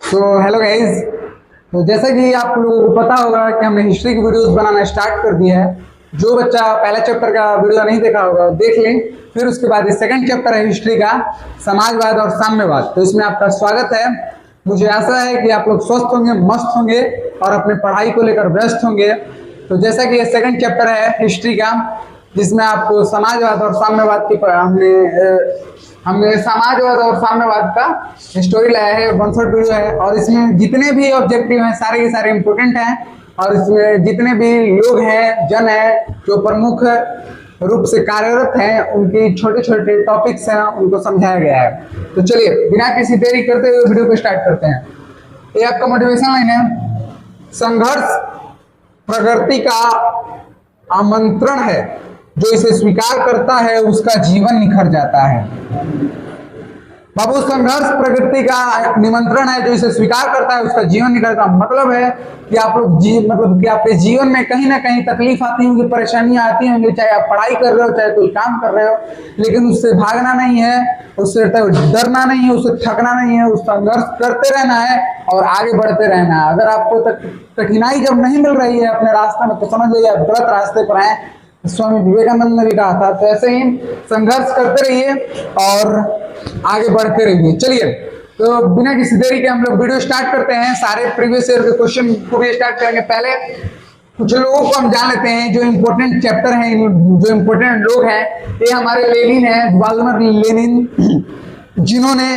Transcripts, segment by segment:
Hello guys. तो जैसा कि आप लोगों को पता होगा कि हमने हिस्ट्री की वीडियोस बनाना स्टार्ट कर दिया है। जो बच्चा पहला चैप्टर का वीडियो नहीं देखा होगा वो देख लें। फिर उसके बाद ये सेकंड चैप्टर है हिस्ट्री का, समाजवाद और साम्यवाद। तो इसमें आपका स्वागत है। मुझे आशा है कि आप लोग स्वस्थ होंगे, मस्त होंगे और अपने पढ़ाई को लेकर व्यस्त होंगे। तो जैसा कि ये सेकंड चैप्टर है हिस्ट्री का, जिसमें आपको समाजवाद और साम्यवाद की हमने समाजवाद और साम्यवाद का स्टोरी लाया है। 1/3 वीडियो है और इसमें जितने भी ऑब्जेक्टिव हैं सारे के सारे इंपोर्टेंट हैं। और इसमें जितने भी लोग हैं, जन है जो प्रमुख रूप से कार्यरत हैं, उनके छोटे छोटे टॉपिक्स हैं, उनको समझाया गया है। तो चलिए बिना किसी देरी करते हुए वीडियो को स्टार्ट करते हैं। ये आपका मोटिवेशन लाइन है। संघर्ष प्रगति का आमंत्रण है, जो इसे स्वीकार करता है उसका जीवन निखर जाता है। बाबू, संघर्ष प्रगति का निमंत्रण है, जो इसे स्वीकार करता है उसका जीवन निखर जाता है। मतलब है कि आप लोग मतलब कि आपके जीवन में कहीं ना कहीं तकलीफ आती होंगी, परेशानियां आती होंगी, चाहे आप पढ़ाई कर रहे हो चाहे कोई काम कर रहे हो, लेकिन उससे भागना नहीं है, उससे डरना नहीं है, उससे थकना नहीं है, उस संघर्ष करते रहना है और आगे बढ़ते रहना है। अगर आपको कठिनाई जब नहीं मिल रही है अपने रास्ते में, तो समझ लीजिए आप गलत रास्ते पर हैं। स्वामी विवेकानंद ने भी कहा था। तो ऐसे ही संघर्ष करते रहिए और आगे बढ़ते रहिए। चलिए, तो बिना किसी देरी के हम लोग वीडियो स्टार्ट करते हैं। सारे प्रीवियस ईयर के क्वेश्चन को भी स्टार्ट करेंगे। पहले कुछ लोगों को हम जान लेते हैं जो इम्पोर्टेंट चैप्टर हैं, जो इम्पोर्टेंट लोग हैं। ये हमारे लेनिन है, व्लादिमीर लेनिन, जिन्होंने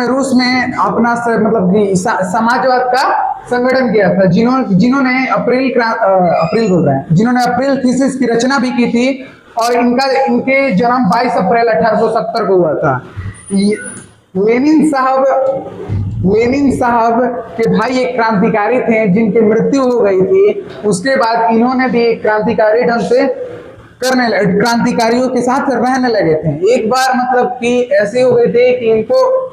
रूस में अपना मतलब समाजवाद का संगठन किया था, जिन्होंने जिन्होंने अप्रैल थीसिस की रचना भी की थी। और इनके जन्म 22 अप्रैल 1870 को हुआ था। लेनिन साहब के भाई एक क्रांतिकारी थे जिनकी मृत्यु हो गई थी। उसके बाद इन्होंने भी क्रांतिकारी ढंग से क्रांतिकारियों के साथ रहने लगे थे। एक बार मतलब कि ऐसे हो गए थे कि इनको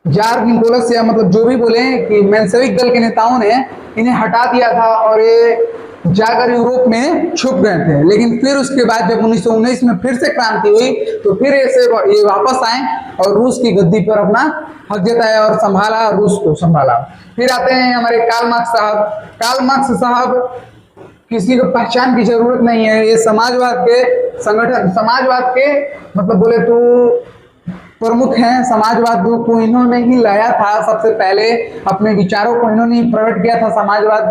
जार निकोलस या मतलब जो भी बोले कि मेंशेविक दल के नेताओं ने इन्हें हटा दिया था और ये जाकर यूरोप में छुप गए थे। लेकिन फिर उसके बाद जब 1919 में फिर से क्रांति हुई तो फिर ये वापस आए और रूस की गद्दी पर अपना हक जताया और संभाला, रूस को संभाला। फिर आते हैं हमारे कार्ल मार्क्स साहब किसी को पहचान की जरूरत नहीं है। ये समाजवाद के मतलब बोले तो प्रमुख हैं। समाजवाद को इन्होंने ही लाया था सबसे पहले, अपने विचारों को इन्होंने ही प्रकट किया था समाजवाद,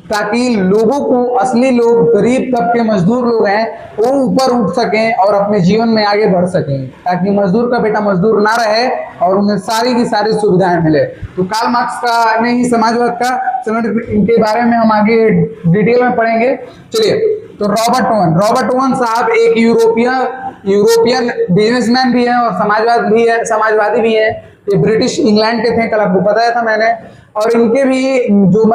ताकि लोगों को, असली लोग, गरीब तबके मजदूर लोग हैं, वो ऊपर उठ सकें और अपने जीवन में आगे बढ़ सकें, ताकि मजदूर का बेटा मजदूर ना रहे और उन्हें सारी की सारी सुविधाएं मिले। तो कार्ल मार्क्स का ने ही समाजवाद का इनके बारे में हम आगे डिटेल में पढ़ेंगे। चलिए, तो रॉबर्ट ओवन साहब एक यूरोपियन बिजनेसमैन भी है और समाजवादी भी है। ये ब्रिटिश इंग्लैंड के थे, कल आपको बताया था मैंने। और इनके भी जो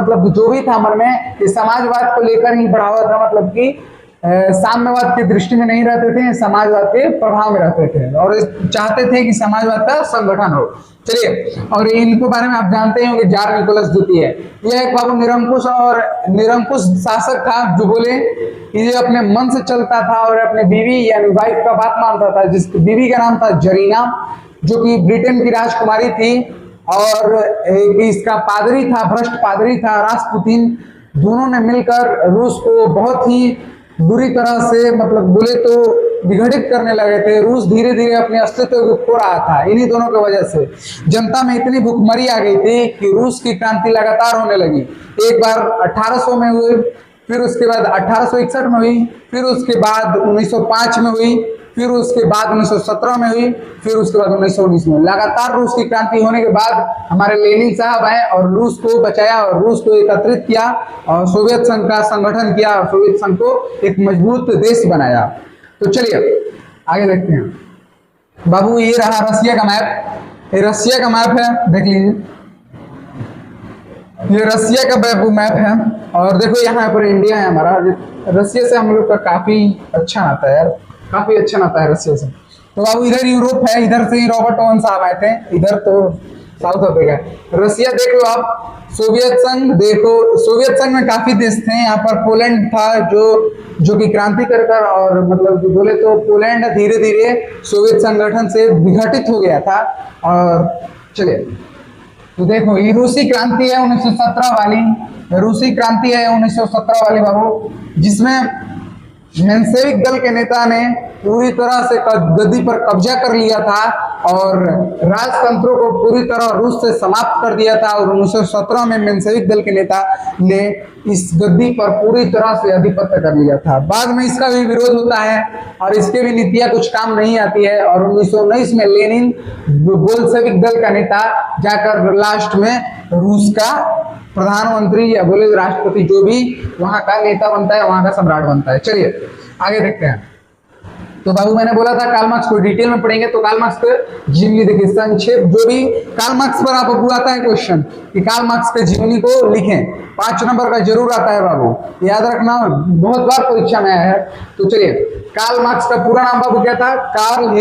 भी था मन में, ये समाजवाद को लेकर ही बढ़ावा था, मतलब कि साम्यवाद की दृष्टि में नहीं रहते थे, समाजवाद के प्रभाव में रहते थे और चाहते थे कि समाजवाद का संगठन हो। चलिए, और इनको बारे में आप जानते ही होंगे, जार निकोलस द्वितीय। यह एक बाबू निरंकुश शासक था, जो बोले ये अपने मन से चलता था और अपने बीवी यानी वाइफ का बात मानता था, जिसकी बीवी का नाम था जरीना, जो कि ब्रिटेन की राजकुमारी थी। और इसका पादरी था, भ्रष्ट पादरी था, रासपुतीन। दोनों ने मिलकर रूस को बहुत ही बुरी तरह से मतलब बोले तो विघटित करने लगे थे। रूस धीरे धीरे अपने अस्तित्व को खो रहा था इन्हीं दोनों की वजह से। जनता में इतनी भूखमरी आ गई थी कि रूस की क्रांति लगातार होने लगी। एक बार 1800 में हुई, फिर उसके बाद 1861 में हुई, फिर उसके बाद 1905 में हुई, फिर उसके बाद 1917 में हुई, फिर उसके बाद 1919 में। लगातार रूस की क्रांति होने के बाद हमारे लेनिन साहब आए और रूस को बचाया और रूस को एकत्रित किया और सोवियत संघ का संगठन किया और सोवियत संघ को एक मजबूत देश बनाया। तो चलिए आगे देखते हैं। बाबू, ये रहा रसिया का मैप। ये रसिया का मैप है, देख लीजिए। ये रसिया का मैप है और देखो यहाँ पर इंडिया है हमारा। रसिया से हम लोग का काफी अच्छा नाता है यार, काफी अच्छा नाता है रसिया से। तो बाबू इधर यूरोप है, इधर से ही रॉबर्ट ओवन साहब आए थे, इधर तो साउथ अफ्रीका। रसिया देख लो आप, सोवियत संघ देखो, सोवियत संघ में काफी देश थे। यहाँ पर पोलैंड था जो कि क्रांति कर और मतलब बोले तो पोलैंड धीरे धीरे सोवियत संगठन से विघटित हो गया था। और चलिए तो देखो ये रूसी क्रांति है 1917 वाली, रूसी क्रांति है 1917 वाली बाबू, जिसमें मेंशेविक दल के नेता ने पूरी तरह से गद्दी पर कब्जा कर लिया था और राजतंत्रों को पूरी तरह रूस से समाप्त कर दिया था। और 1917 में मेंशेविक दल के नेता ने इस गद्दी पर पूरी तरह से आधिपत्य कर लिया था। बाद में इसका भी विरोध होता है और इसके भी नीतियां कुछ काम नहीं आती है और 1919 में लेनिन बोल्शेविक दल का नेता जाकर लास्ट में रूस का प्रधानमंत्री या बोले राष्ट्रपति, जो भी वहां का नेता बनता है, वहां का सम्राट बनता है। चलिए आगे देखते हैं। तो बाबू मैंने बोला था कार्ल मार्क्स को डिटेल में पढ़ेंगे, तो कार्ल मार्क्स के जीवनी देखिए संक्षेप, जो भी कार्ल मार्क्स पर आपको आता है क्वेश्चन कि कार्ल मार्क्स के जीवनी को लिखें, 5 नंबर का जरूर आता है बाबू, याद रखना, बहुत बार परीक्षा में आया है। तो चलिए, कार्ल मार्क्स का पूरा नाम बाबू क्या था? कार्ल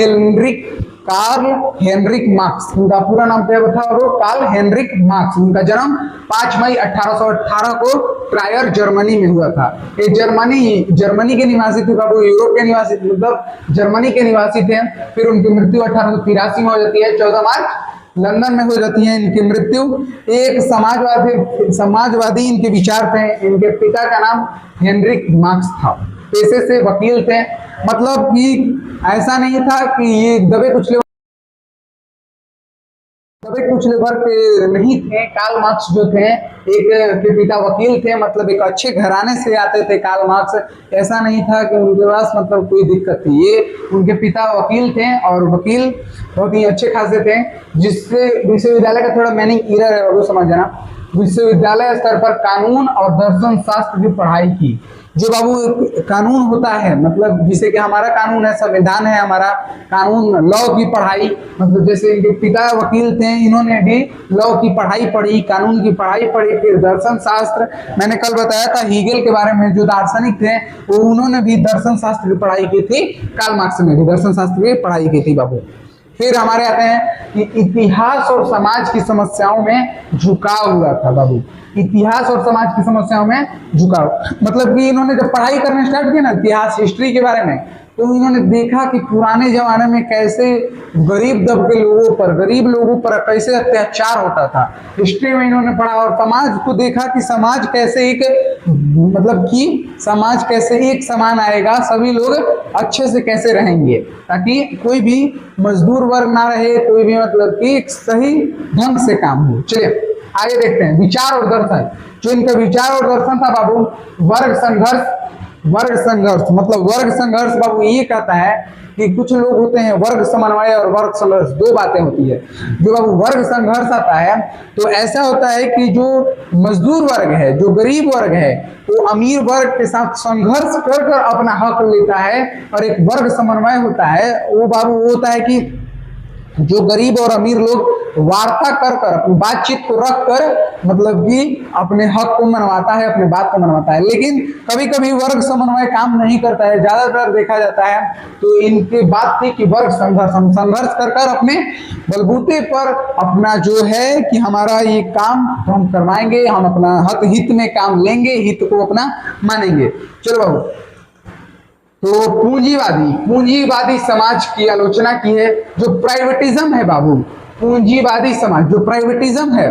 हेनरिक मार्क्स, उनका पूरा नाम क्या था बाबू? Karl Heinrich marks. उनका जन्म 5 मई 1818 को ट्रायर जर्मनी में हुआ था। ये जर्मनी के निवासी थे बाबू, यूरोप के निवासी, मतलब जर्मनी के निवासी थे। फिर उनकी मृत्यु 1883 में हो जाती है, 14 मार्च लंदन में हो जाती है इनकी मृत्यु। एक समाजवादी इनके विचार थे। इनके पिता का नाम हेनरिक मार्क्स था, पेशे से वकील थे। मतलब कि ऐसा नहीं था कि ये दबे कुचले वर्ग के नहीं थे। कार्ल मार्क्स जो थे, एक के पिता वकील थे, मतलब एक अच्छे घराने से आते थे कार्ल मार्क्स। ऐसा नहीं था कि उनके पास मतलब कोई दिक्कत थी। ये उनके पिता वकील थे और वकील बहुत ही अच्छे खासे थे, जिससे विश्वविद्यालय का थोड़ा मीनिंग इरर है, वो समझ जाना। विश्वविद्यालय स्तर पर कानून और दर्शन शास्त्र की पढ़ाई की। जो बाबू कानून होता है, मतलब जिसे कि हमारा कानून है, संविधान है हमारा, कानून लॉ की पढ़ाई, मतलब जैसे इनके पिता वकील थे, इन्होंने भी लॉ की पढ़ाई पढ़ी, कानून की पढ़ाई पढ़ी। फिर दर्शन शास्त्र, मैंने कल बताया था हीगेल के बारे में, जो दार्शनिक थे, वो उन्होंने भी दर्शन शास्त्र की पढ़ाई की थी। कार्ल मार्क्स ने भी दर्शन शास्त्र की पढ़ाई की थी बाबू। फिर हमारे आते हैं कि इतिहास और समाज की समस्याओं में झुकाव हुआ था बाबू। इतिहास और समाज की समस्याओं में झुकाव, मतलब कि इन्होंने जब पढ़ाई करना स्टार्ट किया ना इतिहास हिस्ट्री के बारे में, तो इन्होंने देखा कि पुराने जमाने में कैसे गरीब लोगों पर कैसे अत्याचार होता था। हिस्ट्री में इन्होंने पढ़ा और समाज को देखा कि समाज कैसे एक समान आएगा, सभी लोग अच्छे से कैसे रहेंगे, ताकि कोई भी मजदूर वर्ग ना रहे, कोई भी मतलब कि एक सही ढंग से काम हो। चलिए आगे देखते हैं। विचार और दर्शन, जो इनका विचार और दर्शन था बाबू, वर्ग संघर्ष, मतलब वर्ग संघर्ष बाबू ये कहता है कि कुछ लोग होते हैं वर्ग समन्वय और वर्ग संघर्ष, दो बातें होती है। जो बाबू वर्ग संघर्ष आता है, तो ऐसा होता है कि जो मजदूर वर्ग है, जो गरीब वर्ग है, वो अमीर वर्ग के साथ संघर्ष कर अपना हक लेता है। और एक वर्ग समन्वय होता है, वो बाबू वो होता है कि जो गरीब और अमीर लोग वार्ता कर अपनी बातचीत को रख कर मतलब कि अपने हक को मनवाता है, अपने बात को मनवाता है। लेकिन कभी कभी वर्ग समन्वय काम नहीं करता है, ज्यादातर देखा जाता है। तो इनकी बात थी कि वर्ग संघर्ष कर अपने बलबूते पर अपना जो है कि हमारा ये काम तो हम करवाएंगे, हम अपना हित में काम लेंगे, हित को अपना मानेंगे। चलो बाबू, तो पूंजीवादी समाज की आलोचना की है। जो प्राइवेटिज्म है बाबू, पूंजीवादी समाज जो प्राइवेटिज्म है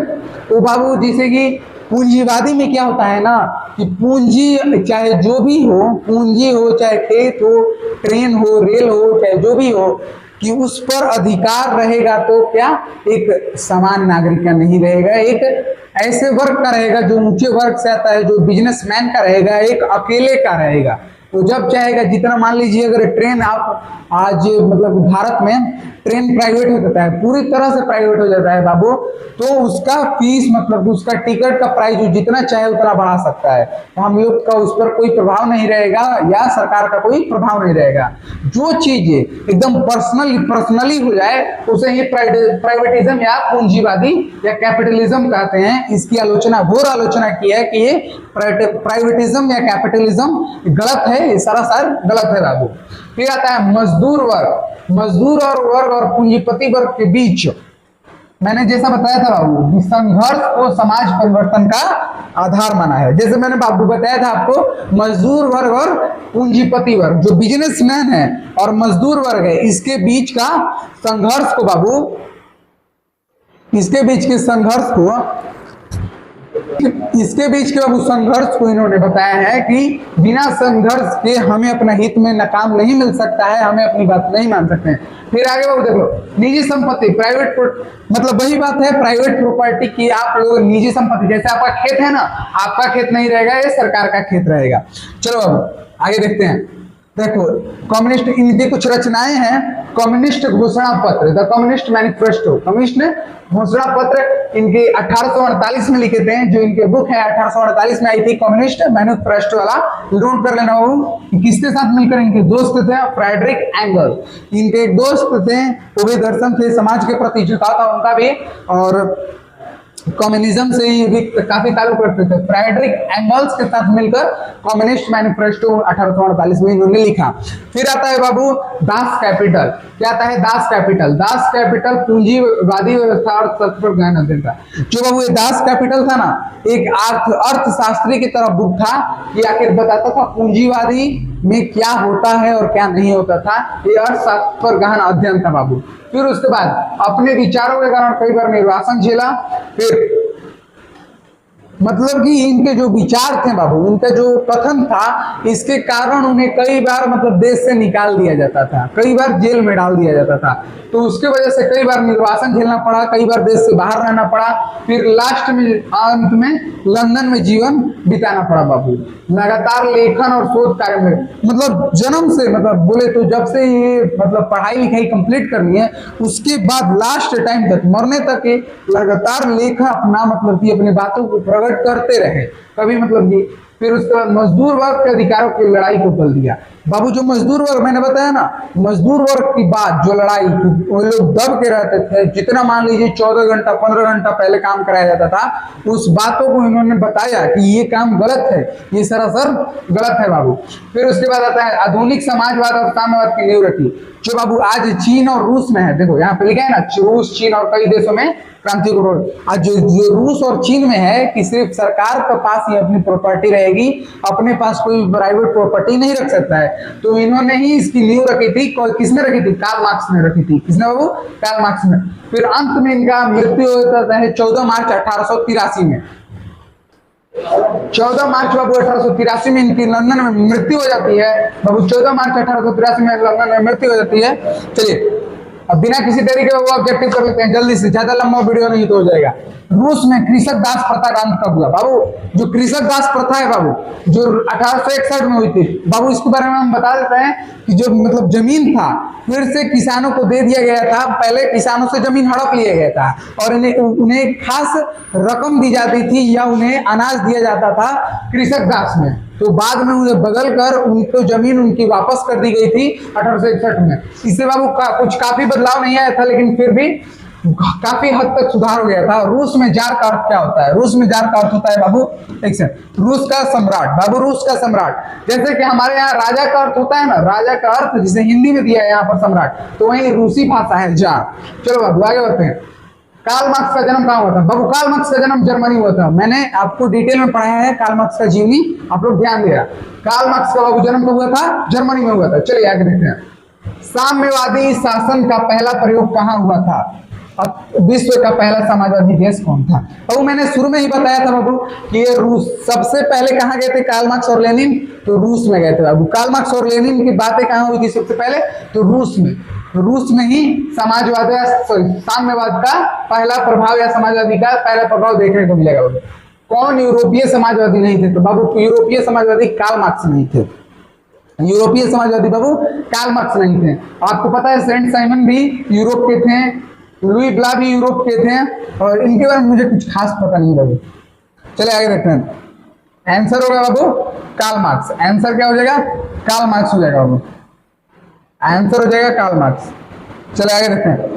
वो बाबू, जैसे कि पूंजीवादी में क्या होता है ना कि पूंजी चाहे जो भी हो, पूंजी हो चाहे खेत हो, ट्रेन हो, रेल हो, चाहे जो भी हो, कि उस पर अधिकार रहेगा तो क्या एक समान नागरिक का नहीं रहेगा, एक ऐसे वर्ग का रहेगा जो ऊंचे वर्ग से आता है, जो बिजनेसमैन का रहेगा, एक अकेले का रहेगा। तो जब चाहेगा जितना, मान लीजिए अगर ट्रेन आप आज मतलब भारत में ट्रेन प्राइवेट हो जाता है, पूरी तरह से प्राइवेट हो जाता है बाबू, तो उसका फीस मतलब उसका टिकट का प्राइस जो जितना चाहे उतना बढ़ा सकता है। तो हम लोग का उस पर कोई प्रभाव नहीं रहेगा या सरकार का कोई प्रभाव नहीं रहेगा। जो चीज एकदम पर्सनली हो जाए उसे ही प्राइवेटिज्म या पूंजीवादी या कैपिटलिज्म कहते हैं। इसकी आलोचना, घोर आलोचना की है कि ये प्राइवेटिज्म या कैपिटलिज्म गलत है, ये सरासर गलत है बाबू। फिर आता है मजदूर और पूंजीपति वर्ग के बीच, मैंने जैसा बताया था बाबू, संघर्ष को समाज परिवर्तन का आधार माना है। जैसे मैंने बाबू बताया था आपको, मजदूर वर्ग और पूंजीपति वर्ग जो बिजनेसमैन है और मजदूर वर्ग है, इसके बीच का संघर्ष को बाबू इसके बीच के संघर्ष को बाबू संघर्ष को इन्होंने बताया है कि बिना संघर्ष के हमें अपना हित में नाकाम नहीं मिल सकता है, हमें अपनी बात नहीं मान सकते हैं। फिर आगे बाबू देख लो, निजी संपत्ति, प्राइवेट, मतलब वही बात है प्राइवेट प्रॉपर्टी की। आप लोग निजी संपत्ति, जैसे आपका खेत है ना, आपका खेत नहीं रहेगा, ये सरकार का खेत रहेगा। चलो अब आगे देखते हैं। देखो कम्युनिस्ट, इनकी कुछ रचनाएं हैं। कम्युनिस्ट घोषणा पत्र, द कम्युनिस्ट मैनिफेस्टो, कम्युनिस्ट घोषणा पत्र इनके 1848 में लिखे थे। जो इनके बुक है 1848 में आई थी, कम्युनिस्ट मैनिफेस्टो वाला, नोट कर लेना वो। किसके साथ मिलकर, इनके दोस्त थे फ्रेडरिक एंगल, इनके एक दोस्त थे, वो भी दर्शन थे, समाज के प्रति झुकाव था उनका भी, और कम्युनिज्म से ही भी काफी ताल्लुक रखते थे। फ्रेडरिक एंगल्स के साथ मिलकर कम्युनिस्ट मैनिफेस्टो 1848 में इन्होंने लिखा। फिर आता है बाबू दास कैपिटल। क्या आता है? Das Kapital. दास कैपिटल पूंजीवादी व्यवस्था और तत्पर ज्ञान अध्ययन था। जो बाबू ये दास कैपिटल था ना, एक अर्थशास्त्री की तरह बुक था। ये आखिर बताता था पूंजीवादी में क्या होता है और क्या नहीं होता था। ये अर्थशास्त्र पर गहन अध्ययन था बाबू। फिर उसके बाद अपने विचारों के कारण कई बार निर्वासन झेला। फिर मतलब कि इनके जो विचार थे बाबू, इनका जो कथन था, इसके कारण उन्हें कई बार मतलब देश से निकाल दिया जाता था, कई बार जेल में डाल दिया जाता था। तो उसके वजह से कई बार निर्वासन झेलना पड़ा, कई बार देश से बाहर रहना पड़ा। फिर लास्ट में अंत में लंदन में जीवन बिताना पड़ा बाबू। लगातार लेखन और शोध कार्य में, मतलब जन्म से, मतलब बोले तो जब से ये मतलब पढ़ाई लिखाई कंप्लीट करनी है, उसके बाद लास्ट टाइम तक, मरने तक ये लगातार लेखन अपना मतलब कि अपनी बातों को प्रकट करते रहे। कभी मतलब कि फिर उसके बाद मजदूर वर्ग के अधिकारों की लड़ाई को बल दिया बाबू। जो मजदूर वर्ग मैंने बताया ना, मजदूर वर्ग की बात, जो लड़ाई, वो लोग दब के रहते थे। जितना मान लीजिए 14 घंटा 15 घंटा पहले काम कराया जाता था, उस बातों को इन्होंने बताया कि ये काम गलत है, ये सरासर गलत है बाबू। फिर उसके बाद आता है आधुनिक समाजवाद और साम्यवाद की नींव रखी, जो बाबू आज चीन और रूस में है। देखो यहाँ पे लिखा है ना, रूस, चीन और कई देशों में क्रांति को रोल। आज जो रूस और चीन में है कि सिर्फ सरकार के पास ही अपनी प्रॉपर्टी रहेगी, अपने पास कोई प्राइवेट प्रॉपर्टी नहीं रख सकता है। तो इन्होंने ही इसकी नींव रखी थी। किसने रखी थी? कार्ल मार्क्स ने रखी थी। किसने बाबू? कार्ल मार्क्स ने। फिर अंत में इनका मृत्यु होता है 14 मार्च 1883 में। 14 मार्च बाबू 1883 में इनकी लंदन में मृत्यु हो जाती है बाबू। 14 मार्च 1883 में लंदन में मृत्यु हो जाती है। चलिए अब बिना किसी देरी के वो ऑब्जेक्टिव कर लेते हैं जल्दी से, ज्यादा लंबा वीडियो नहीं तो हो जाएगा। रूस में कृषक दास प्रथा का अंत कब हुआ बाबू? जो कृषक दास प्रथा है बाबू, जो 1861 में हुई थी बाबू, इसके बारे में हम बता देते हैं कि जो मतलब जमीन था फिर से किसानों को दे दिया गया था। पहले किसानों से जमीन हड़प लिया गया था और उन्हें खास रकम दी जाती थी या उन्हें अनाज दिया जाता था कृषक दास में। तो बाद में उन्हें बदल कर उनको जमीन उनकी वापस कर दी गई थी 1861 में। इससे बाबू कुछ काफी बदलाव नहीं आया था, लेकिन फिर भी काफी हद तक सुधार हो गया था। रूस में जार का अर्थ क्या होता है? रूस में जार का अर्थ होता है बाबू, एक सेकंड, रूस का सम्राट बाबू, रूस का सम्राट। जैसे कि हमारे यहाँ राजा का अर्थ होता है ना, राजा का अर्थ जिसे हिंदी में दिया है यहाँ पर सम्राट, तो वही रूसी भाषा है जार। चलो बाबू आगे बढ़ते हैं। कार्ल मार्क्स का जन्म कहाँ हुआ था बाबू? कार्ल मार्क्स का जन्म जर्मनी हुआ था। मैंने आपको डिटेल में पढ़ाया है कार्ल मार्क्स का जीवनी, आप लोग ध्यान दिया। कार्ल मार्क्स का बाबू जन्म कब हुआ था? जर्मनी में हुआ था। चलिए आगे देखते हैं। साम्यवादी शासन का पहला प्रयोग कहाँ हुआ था? अब विश्व का पहला समाजवादी देश कौन था? तो मैंने शुरू में ही बताया था बाबू कि ये रूस। सबसे पहले कहाँ गए थे कार्ल मार्क्स और लेनिन? तो रूस में गए थे बाबू। कार्ल मार्क्स और लेनिन की बातें कहाँ हुई थी सबसे पहले? तो रूस में। रूस में ही समाजवाद या साम्यवाद का पहला प्रभाव या समाजवादी का पहला प्रभाव देखने को मिलेगा बाबू। कौन यूरोपीय समाजवादी नहीं थे? तो बाबू यूरोपीय समाजवादी कार्ल मार्क्स नहीं थे। यूरोपीय समाजवादी बाबू कार्ल मार्क्स नहीं थे। आपको पता है सेंट साइमन भी यूरोप के थे, लुई ब्ला भी यूरोप के थे, और इनके बारे में मुझे कुछ खास पता नहीं बाबू। चले आगे देखते हैं। आंसर होगा बाबू कार्ल मार्क्स। आंसर क्या हो जाएगा? कार्ल मार्क्स हो जाएगा बाबू। आंसर हो जाएगा कार्ल मार्क्स। चले आगे देखते हैं।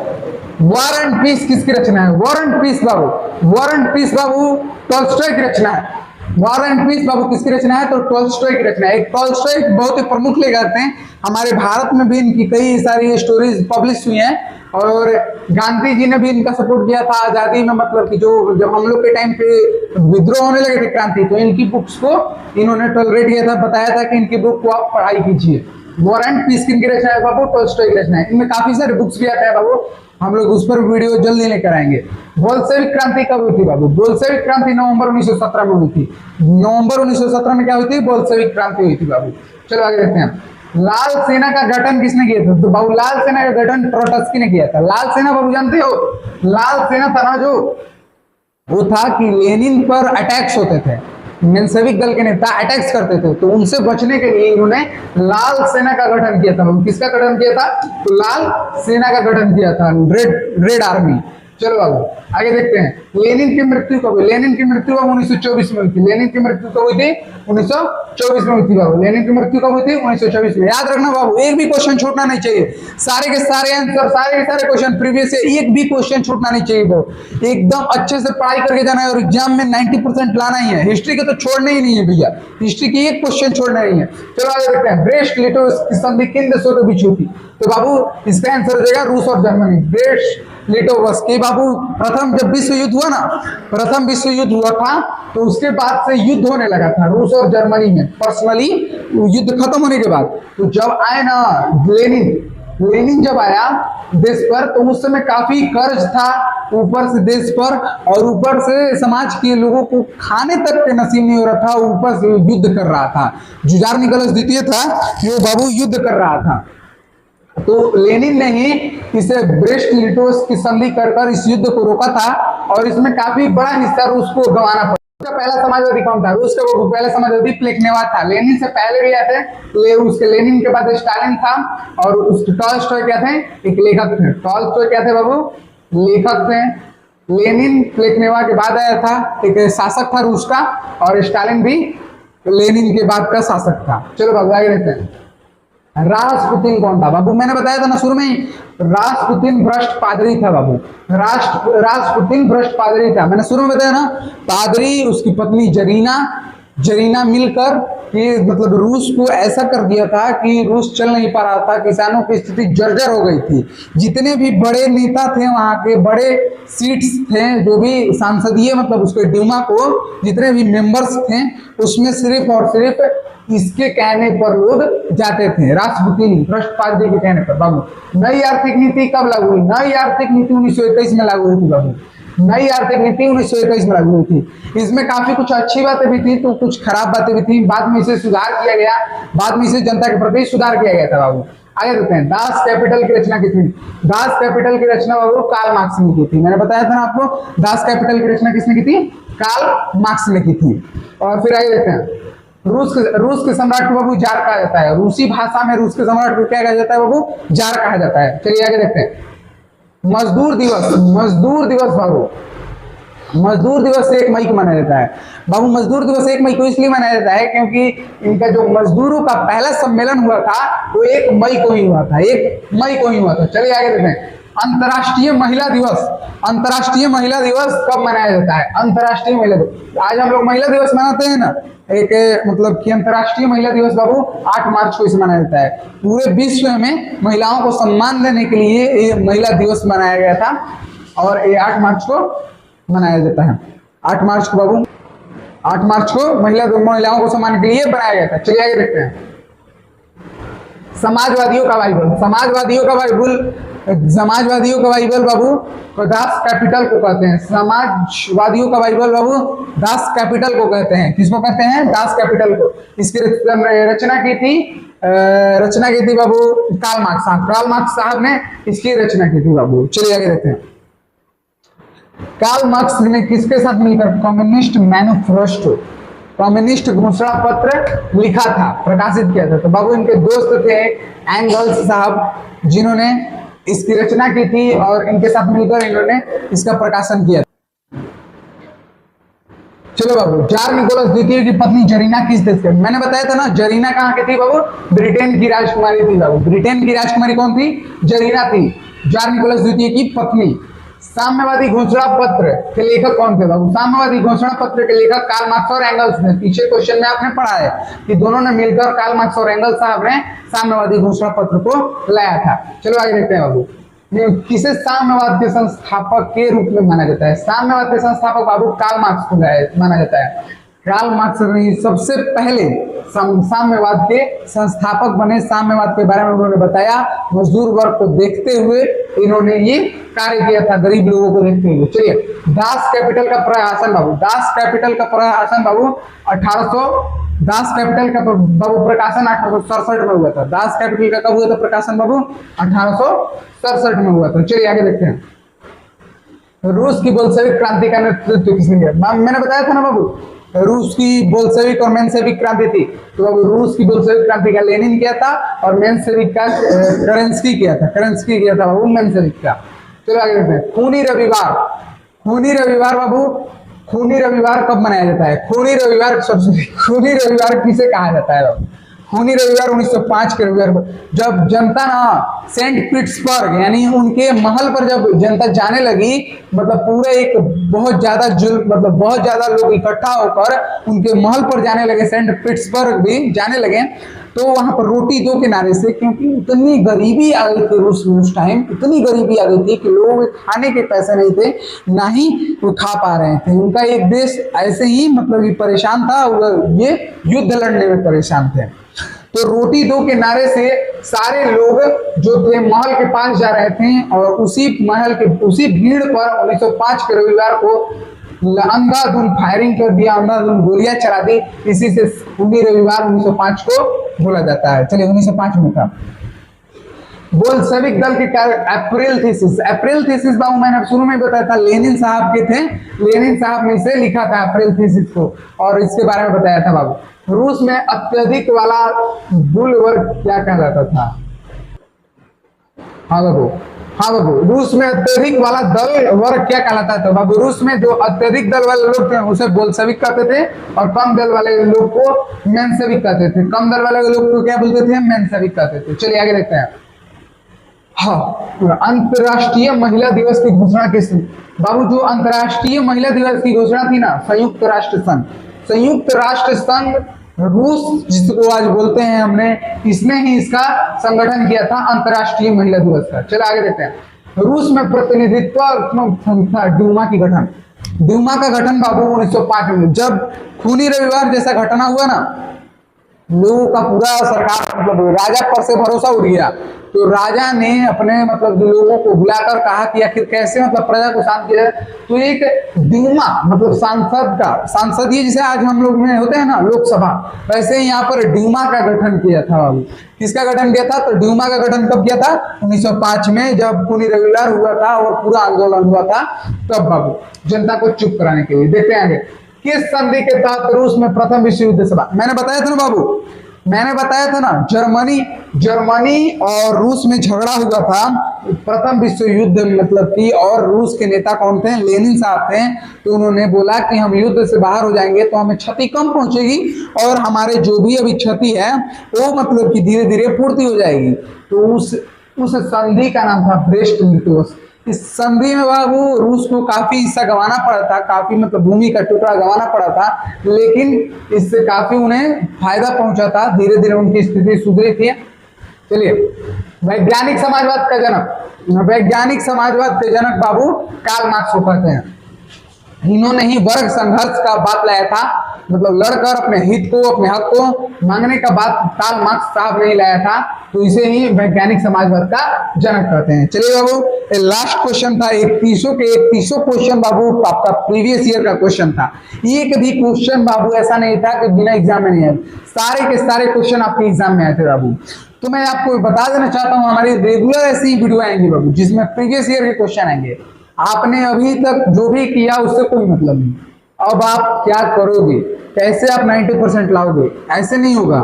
वॉर एंड पीस किसकी रचना है? वॉर एंड पीस बाबू, वॉर एंड पीस बाबू टॉल्स्टॉय की रचना है। वॉर एंड पीस बाबू किसकी रचना है? तो टॉल्स्टॉय की रचना है। एक टॉल्स्टॉय बहुत ही प्रमुख लेखक थे। हमारे भारत में भी इनकी कई सारी स्टोरीज पब्लिश हुई हैं और गांधी जी ने भी इनका सपोर्ट किया था आजादी में। मतलब कि जो जब हम लोग के टाइम पे विद्रोह होने लगे थे क्रांति, तो इनकी बुक्स को इन्होंने टॉलरेट किया था, बताया था कि इनकी बुक को आप पढ़ाई कीजिए। वॉर एंड पीस किनकी रचना है बाबू? टॉल्स्टॉय की रचना है। इनमें काफी सारे बुक्स भी आते हैं बाबू। हम लोग उस पर वीडियो जल्दी लेकर आएंगे। बोल्शेविक क्रांति कब हुई थी बाबू? बोल्शेविक क्रांति नवंबर 1917 में हुई थी। नवंबर 1917 में क्या हुई थी? बोल्शेविक क्रांति हुई थी बाबू। चलो आगे देखते हैं। लाल सेना का गठन किसने किया था? तो बाबू लाल सेना का गठन ट्रोट्स्की ने किया था। लाल सेना बाबू जानते हो? लाल सेना था ना जो, वो था कि लेनिन पर अटैक्स होते थे, मेंशेविक दल के नेता अटैक्स करते थे, तो उनसे बचने के लिए इन्होंने लाल सेना का गठन किया था। किसका गठन किया था? तो लाल सेना का गठन किया था, रेड आर्मी। चलो बाबू आगे देखते हैं। लेनिन की मृत्यु कब हुई? लेनिन की मृत्यु 1924 में हुई थी। लेनिन की मृत्यु कब हुई थी? 1924 में हुई थी बाबू। लेनिन की मृत्यु कब हुई थी? 1924 में। याद रखना बाबू, एक भी क्वेश्चन छूटना नहीं चाहिए। सारे के सारे आंसर, सारे के सारे क्वेश्चन प्रीवियस से, एक भी क्वेश्चन छूटना नहीं चाहिए बाबू। एकदम अच्छे से पढ़ाई करके जाना है और एग्जाम में 90% लाना ही है। हिस्ट्री के तो छोड़ने ही नहीं है भैया, हिस्ट्री की एक क्वेश्चन छोड़ना नहीं है। चलो आगे देखते हैं। ब्रेस्ट लिटोव की संधि किन देशों के बीच हुई थी? तो बाबू इसका आंसर हो जाएगा रूस और जर्मनी। ब्रेस्ट लिटोवस्की बाबू, प्रथम जब विश्व युद्ध हुआ ना, प्रथम विश्व युद्ध हुआ था, तो उसके बाद से युद्ध होने लगा था रूस और जर्मनी में। पर्सनली युद्ध खत्म होने के बाद तो जब आए ना लेनिन जब आया देश पर, तो उस समय काफी कर्ज था ऊपर से देश पर, और ऊपर से समाज के लोगों को खाने तक के नसीब नहीं हो रहा था, ऊपर से युद्ध कर रहा था। जुजार निकोलस द्वितीय था कि वो बाबू युद्ध कर रहा था, तो लेनिन ने ही इसे ब्रेस्ट लिटोव की संधि कर इस युद्ध को रोका था, और इसमें काफी बड़ा हिस्सा रूस को गंवाना पड़ा। उसका पहला समाजवादी कौन था? रूस का वो पहला समाजवादी प्लेखनेवा था। लेनिन से पहले भी आए थे, उसके लेनिन के बाद स्टालिन था, और उसके टॉलस्टॉय क्या थे? एक लेखक थे। टॉलस्टॉय क्या थे बाबू? लेखक थे। लेनिन प्लेखनेवा के बाद आया था, एक शासक था रूस का, और स्टालिन भी लेनिन के बाद का शासक था। चलो बाबू आगे रहते हैं। रासपुतिन कौन था? बाबू मैंने बताया था ना शुरू में ही, रासपुतिन भ्रष्ट पादरी था बाबू। रासपुतिन भ्रष्ट पादरी था, मैंने शुरू में बताया ना। पादरी, उसकी पत्नी जरीना मिलकर कि मतलब रूस को ऐसा कर दिया था कि रूस चल नहीं पा रहा था, किसानों की स्थिति जर्जर हो गई थी। जितने भी बड़े नेता थे वहां के, बड़े सीट्स थे, जो भी सांसदीय मतलब उसके ड्यूमा को जितने भी मेंबर्स थे, उसमें सिर्फ और सिर्फ इसके कहने पर लोग जाते थे, रासपुतिन भ्रष्ट पादरी के कहने पर। बाबू नई आर्थिक नीति कब लागू हुई? नई आर्थिक नीति 1921 में लागू हुई थी बाबू। नई आर्थिक नीति 1921 में लागू हुई थी। इसमें काफी कुछ अच्छी बातें भी थी, तो कुछ खराब बातें भी थी। बाद में इसे सुधार किया गया, बाद में इसे जनता के प्रति सुधार किया गया था बाबू। आगे देखते हैं। दास कैपिटल की रचना की थी? दास कैपिटल की रचना बाबू कार्ल मार्क्स ने की थी। मैंने बताया था ना आपको, दास कैपिटल की रचना किसने की थी? कार्ल मार्क्स ने की थी। और फिर आगे देखते हैं। रूस के सम्राट को बाबू जार कहा जाता है। रूसी भाषा में रूस के सम्राट को क्या कहा जाता है बाबू? जार कहा जाता है। चलिए आगे देखते हैं। मजदूर दिवस बाबू, मजदूर दिवस 1 मई को मनाया जाता है बाबू। मजदूर दिवस 1 मई को इसलिए मनाया जाता है क्योंकि इनका जो मजदूरों का पहला सम्मेलन हुआ था वो 1 मई को ही हुआ था। 1 मई को ही हुआ था। चलिए आगे देखते हैं। अंतर्राष्ट्रीय महिला दिवस, अंतर्राष्ट्रीय महिला दिवस कब मनाया जाता है? अंतर्राष्ट्रीय महिला दिवस, आज हम लोग महिला दिवस मनाते हैं ना, एक मतलब कि अंतर्राष्ट्रीय महिला दिवस बाबू 8 मार्च को इसे मनाया जाता है। पूरे विश्व में महिलाओं को सम्मान देने के लिए ये महिला दिवस मनाया गया था, और ये 8 मार्च को मनाया जाता है। 8 मार्च को बाबू, 8 मार्च को महिलाओं को सम्मान के लिए बनाया गया था। चलिए आगे देखते हैं। समाजवादियों का बाइबल, समाजवादियों का बाइबल बाबू दास कैपिटल को कहते हैं। समाजवादियों का बाइबल बाबू दास कैपिटल को कहते हैं। किसको कहते हैं? दास कैपिटल को। इसकी रचना की थी बाबू कार्ल मार्क्स। कार्ल मार्क्स साहब ने इसकी रचना की थी बाबू। चलिए आगे देखते हैं। कार्ल मार्क्स ने किसके साथ मिलकर कम्युनिस्ट मैनिफेस्टो, कम्युनिस्ट घोषणा पत्र लिखा था, प्रकाशित किया था? तो बाबू इनके दोस्त थे एंगल्स साहब, जिन्होंने इसकी रचना की थी, और इनके साथ मिलकर इन्होंने इसका प्रकाशन किया। चलो बाबू, जार निकोलस द्वितीय की पत्नी जरीना किस देश की? मैंने बताया था ना, जरीना कहाँ की थी बाबू? ब्रिटेन की राजकुमारी थी बाबू। ब्रिटेन की राजकुमारी कौन थी? जरीना थी, जार निकोलस द्वितीय की पत्नी। साम्यवादी घोषणा पत्र के लेखक कौन थे बाबू? साम्यवादी घोषणा पत्र के लेखक कार्ल मार्क्स और एंगल्स ने। पीछे क्वेश्चन में आपने पढ़ा है कि दोनों ने मिलकर, कार्ल मार्क्स और एंगल्स साहब ने साम्यवादी घोषणा पत्र को लाया था। चलो आगे देखते हैं बाबू। किसे साम्यवाद के संस्थापक के रूप में माना जाता है? साम्यवाद के संस्थापक बाबू कार्ल मार्क्स को माना जाता है। कार्ल मार्क्स सबसे पहले साम्यवाद के संस्थापक बने। साम्यवाद के बारे में उन्होंने बताया, मजदूर वर्ग को देखते हुए इन्होंने ये कार्य किया था, गरीब लोगों को देखते हुए। चलिए, दास कैपिटल का प्रकाशन बाबू, दास कैपिटल का प्रकाशन बाबू 1800, दास कैपिटल का बाबू प्रकाशन 1867 में हुआ था। दास कैपिटल का कब हुआ था प्रकाशन बाबू? 1867 में हुआ था। चलिए आगे देखते हैं। रूस की बोल्शेविक क्रांति का नेतृत्व किसने किया? मैंने बताया था ना बाबू, रूस की बोल्शेविक और मेंशेविक क्रांति थी। तो अब रूस की बोल्शेविक क्रांति का लेनिन किया था और मेंशेविक का केरेंस्की किया था। केरेंस्की किया था बाबू मेंशेविक का। चलो आगे देखते हैं। खूनी रविवार, खूनी रविवार बाबू, खूनी रविवार कब मनाया जाता है? खूनी रविवार खूनी रविवार किसे कहा जाता है बाबू? खूनी रविवार 1905 के रविवार, जब जनता ना सेंट पीटर्सबर्ग यानी उनके महल पर जब जनता जाने लगी, मतलब पूरे एक बहुत ज्यादा मतलब बहुत ज्यादा लोग इकट्ठा होकर उनके महल पर जाने लगे, सेंट पीटर्सबर्ग भी जाने लगे, तो वहां पर रोटी दो के नारे से, क्योंकि इतनी गरीबी आ गई थी उस टाइम, इतनी गरीबी आ गई थी कि लोग खाने के पैसे नहीं थे, ना ही वो खा पा रहे थे। उनका एक देश ऐसे ही मतलब परेशान था, ये युद्ध लड़ने में परेशान थे। तो रोटी दो के नारे से सारे लोग जो थे महल के पास जा रहे थे और उसी महल के उसी भीड़ पर 1905 के रविवार को अंधाधुंध फायरिंग कर दिया, अंधाधुंध गोलियां चला दी। इसी से खूनी रविवार 1905 को बोला जाता है। चलिए 1905 में था। बोल्शेविक दल के अप्रैल थीसिस, अप्रैल थीसिस बाबू मैंने शुरू में बताया था लेनिन साहब के थे, लेनिन साहब ने इसे लिखा था अप्रैल थीसिस को, और इसके बारे में बताया था बाबू। रूस में अत्यधिक वाला बुल वर्ग क्या कहलाता था? हाँ बाबू, हाँ बाबू, रूस में अत्यधिक वाला दल वर्ग क्या कहलाता था बाबू? रूस में जो अत्यधिक दल वाले लोग थे उसे बोल्शेविक कहते थे और कम दल वाले लोग को मेंशेविक कहते थे। कम दल वाले लोग को क्या बोलते थे? मेंशेविक कहते थे। चलिए आगे देखते हैं। हाँ, अंतर्राष्ट्रीय महिला दिवस की घोषणा किस बाबू? जो अंतर्राष्ट्रीय महिला दिवस की घोषणा थी ना, संयुक्त राष्ट्र संघ, संयुक्त राष्ट्र संघ रूस जिसको आज बोलते हैं हमने, इसने ही इसका संगठन किया था अंतर्राष्ट्रीय महिला दिवस का। चलो आगे देखते हैं। रूस में प्रतिनिधित्व संस्था डूमा की गठन, डूमा का गठन बाबू 1905 में, जब खूनी रविवार जैसा घटना हुआ ना, लोगों का पूरा सरकार मतलब राजा पर से भरोसा उठ गया, तो राजा ने अपने मतलब लोगों को बुलाकर कहा कि आखिर कैसे मतलब प्रजा को शांत किया जाए। तो एक डूमा मतलब सांसदीय जैसे आज हम लोग में होते हैं ना लोकसभा, वैसे यहाँ पर डूमा का गठन किया था बाबू। किसका गठन किया था? तो डूमा का गठन कब किया था? 1905 में, जब खूनी रविवार हुआ था और पूरा आंदोलन हुआ था, तब बाबू जनता को चुप कराने के लिए। देखते हैं किस संधि के तहत रूस में प्रथम विश्व युद्ध सभा? मैंने बताया था ना बाबू, मैंने बताया था ना, जर्मनी और रूस में झगड़ा हुआ था प्रथम विश्व युद्ध मतलब की, और रूस के नेता कौन थे? लेनिन साहब थे। तो उन्होंने बोला कि हम युद्ध से बाहर हो जाएंगे तो हमें क्षति कम पहुंचेगी और हमारे जो भी अभी क्षति है वो मतलब कि धीरे धीरे पूर्ति हो जाएगी। तो उस संधि का नाम था ब्रेस्ट लिटोस। इस संधि में बाबू रूस को काफी हिस्सा गंवाना पड़ा था, काफी मतलब भूमि का टुकड़ा गंवाना पड़ा था, लेकिन इससे काफी उन्हें फायदा पहुंचा था, धीरे धीरे उनकी स्थिति सुधरी थी। चलिए, वैज्ञानिक समाजवाद का जनक, वैज्ञानिक समाजवाद के जनक बाबू कार्ल मार्क्स को कहते हैं। इन्होंने ही वर्ग संघर्ष का बात लाया था, मतलब लड़कर अपने हित को, अपने हक को मांगने का बात कार्ल मार्क्स साहब ने लाया था, तो इसे ही वैज्ञानिक समाजवाद का जनक कहते हैं। चलिए बाबू, लास्ट क्वेश्चन था 3100 क्वेश्चन बाबू आपका प्रीवियस ईयर का क्वेश्चन था। एक भी क्वेश्चन बाबू ऐसा नहीं था कि बिना एग्जाम में नहीं आए, सारे के सारे क्वेश्चन आपके एग्जाम में आए थे बाबू। तो मैं आपको बता देना चाहता हूँ, हमारी रेगुलर ऐसी वीडियो आएंगी बाबू जिसमें प्रीवियस ईयर के क्वेश्चन आएंगे। आपने अभी तक जो भी किया उससे कोई मतलब नहीं, अब आप क्या करोगे, कैसे आप 90% लाओगे, ऐसे नहीं होगा,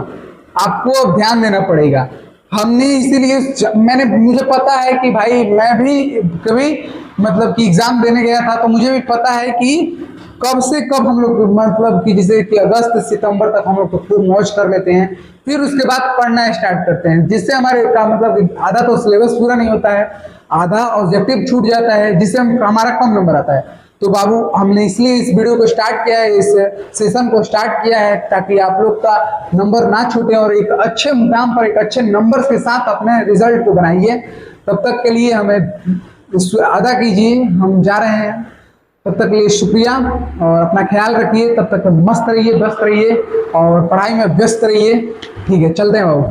आपको अब ध्यान देना पड़ेगा। हमने इसीलिए मुझे पता है कि भाई मैं भी कभी मतलब कि एग्जाम देने गया था, तो मुझे भी पता है कि कब से कब हम लोग मतलब कि जैसे कि अगस्त सितंबर तक हम लोग तो खूब मौज कर लेते हैं, फिर उसके बाद पढ़ना स्टार्ट करते हैं, जिससे हमारे का मतलब आधा तो सिलेबस पूरा नहीं होता है, आधा ऑब्जेक्टिव छूट जाता है, जिससे हमारा कम नंबर आता है। तो बाबू हमने इसलिए इस वीडियो को स्टार्ट किया है, इस सेशन को स्टार्ट किया है, ताकि आप लोग का नंबर ना छूटे और एक अच्छे मुकाम पर एक अच्छे नंबर के साथ अपने रिजल्ट को बनाइए। तब तक के लिए हमें अदा कीजिए, हम जा रहे हैं। तब तक के लिए शुक्रिया और अपना ख्याल रखिए। तब तक मस्त रहिए, व्यस्त रहिए और पढ़ाई में व्यस्त रहिए। ठीक है, चलते हैं बाबू।